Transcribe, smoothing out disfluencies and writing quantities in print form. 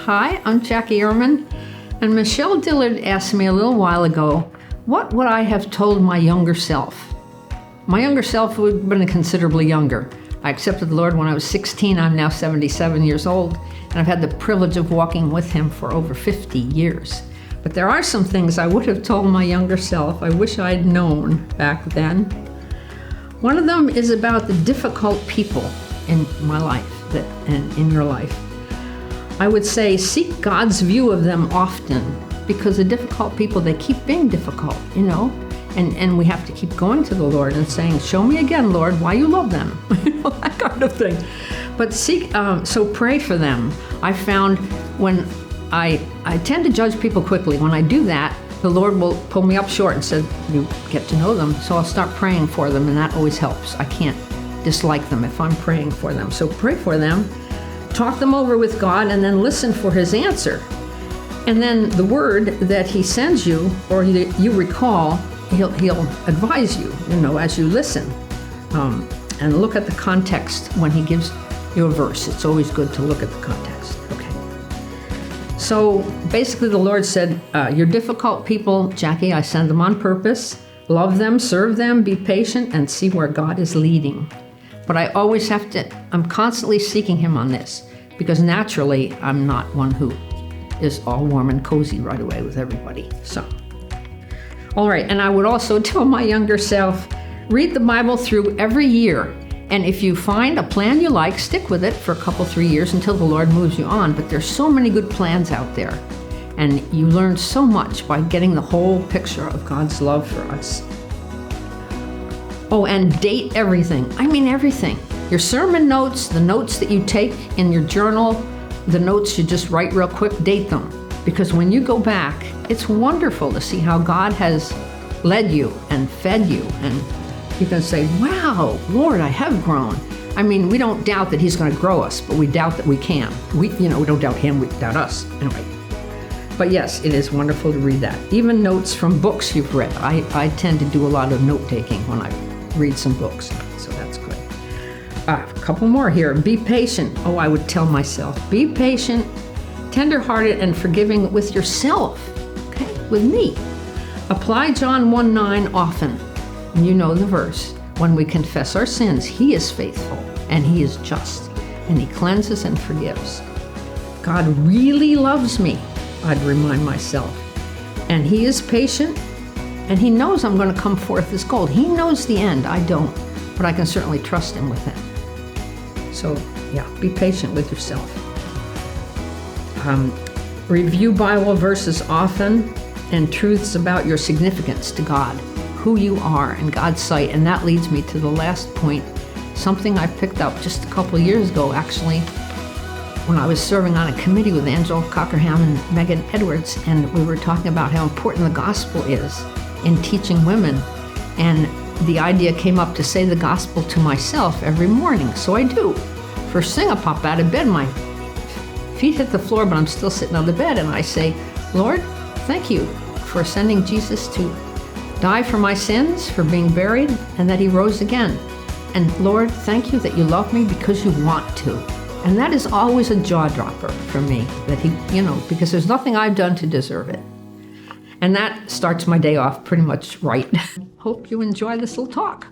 Hi, I'm Jackie Ehrman, and Michelle Dillard asked me a little while ago, what would I have told my younger self? My younger self would have been considerably younger. I accepted the Lord when I was 16. I'm now 77 years old, and I've had the privilege of walking with Him for over 50 years. But there are some things I would have told my younger self I wish I'd known back then. One of them is about the difficult people in my life and in your life. I would say seek God's view of them often, because the difficult people, they keep being difficult, and we have to keep going to the Lord and saying, show me again, Lord, why you love them, that kind of thing. But so pray for them. I found when I tend to judge people quickly. When I do that, the Lord will pull me up short and say, you get to know them. So I'll start praying for them, and that always helps. I can't dislike them if I'm praying for them. So pray for them, talk them over with God, and then listen for His answer. And then the word that He sends you, or you recall, He'll advise you, as you listen. And look at the context when He gives you a verse. It's always good to look at the context. Okay. So basically the Lord said, you're difficult people, Jackie, I send them on purpose. Love them, serve them, be patient, and see where God is leading. But I always I'm constantly seeking Him on this, because naturally I'm not one who is all warm and cozy right away with everybody. So, all right, and I would also tell my younger self, read the Bible through every year. And if you find a plan you like, stick with it for a couple, 3 years until the Lord moves you on. But there's so many good plans out there. And you learn so much by getting the whole picture of God's love for us. Oh, and date everything. I mean everything. Your sermon notes, the notes that you take in your journal, the notes you just write real quick, date them. Because when you go back, it's wonderful to see how God has led you and fed you. And you can say, wow, Lord, I have grown. I mean, we don't doubt that He's going to grow us, but we doubt that we can. We don't doubt Him, we doubt us. Anyway. But yes, it is wonderful to read that. Even notes from books you've read. I tend to do a lot of note-taking when I read some books, so that's good. A couple more here. Be patient. Oh, I would tell myself, be patient, tender-hearted, and forgiving with yourself, okay, with me. Apply John 1:9 often. And you know the verse. When we confess our sins, He is faithful, and He is just, and He cleanses and forgives. God really loves me, I'd remind myself. And He is patient, and He knows I'm going to come forth as gold. He knows the end. I don't, but I can certainly trust Him with that. So, yeah, be patient with yourself. Review Bible verses often and truths about your significance to God, who you are in God's sight. And that leads me to the last point, something I picked up just a couple of years ago, actually, when I was serving on a committee with Angela Cockerham and Megan Edwards, and we were talking about how important the gospel is in teaching women. And the idea came up to say the gospel to myself every morning. So I do. First thing, I pop out of bed, my feet hit the floor, but I'm still sitting on the bed, and I say, Lord, thank you for sending Jesus to die for my sins, for being buried, and that He rose again. And Lord, thank you that you love me because you want to. And that is always a jaw dropper for me, that He, because there's nothing I've done to deserve it. And that starts my day off pretty much right. Hope you enjoy this little talk.